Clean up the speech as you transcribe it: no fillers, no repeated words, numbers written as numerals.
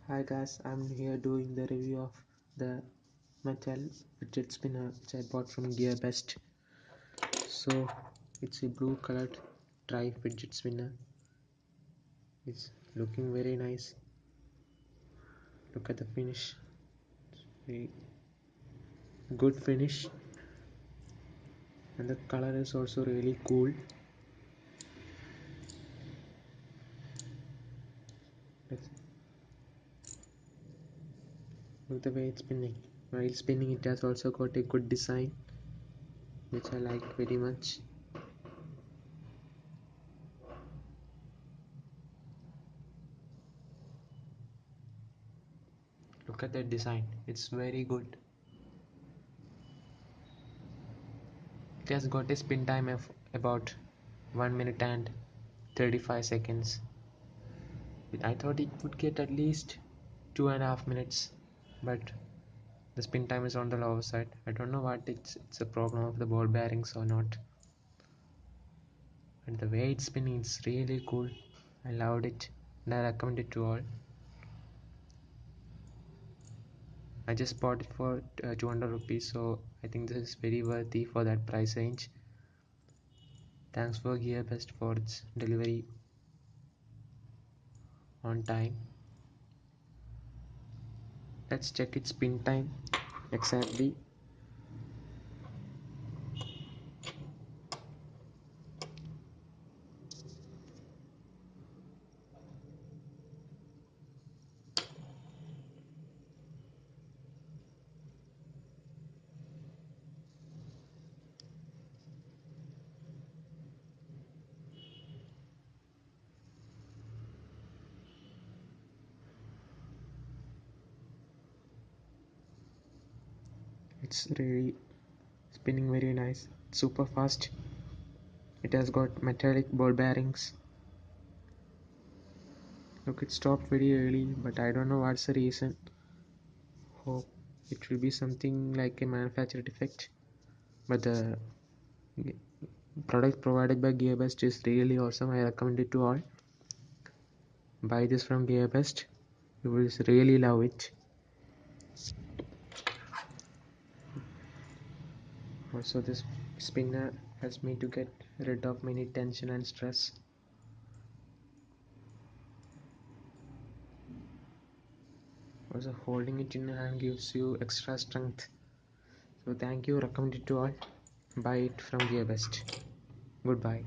Hi guys, I'm here doing the review of the metal fidget spinner which I bought from Gearbest. So it's a blue colored tri fidget spinner. It's looking very nice. Look at the finish. It's very good finish, and the color is also really cool. Look the way it's spinning. While spinning, it has also got a good design, which I like very much. Look at that design. It's very good. It has got a spin time of about 1 minute and 35 seconds. I thought it would get at least 2.5 minutes, but the spin time is on the lower side. I don't know what it's a problem of the ball bearings or not. And the way it's spinning, it's really cool. I loved it and I recommend it to all. I just bought it for 200 rupees, so I think this is very worthy for that price range. Thanks for Gearbest for its delivery on time. Let's check its spin time exactly. It's really spinning very nice. It's super fast. It has got metallic ball bearings. Look, it stopped very early, but I don't know what's the reason. Hope it will be something like a manufacturer defect. But the product provided by Gearbest is really awesome. I recommend it to all. Buy this from Gearbest. You will really love it. Also, this spinner helps me to get rid of many tension and stress. Also, holding it in your hand gives you extra strength. So thank you. Recommend it to all. Buy it from Gearbest. Goodbye.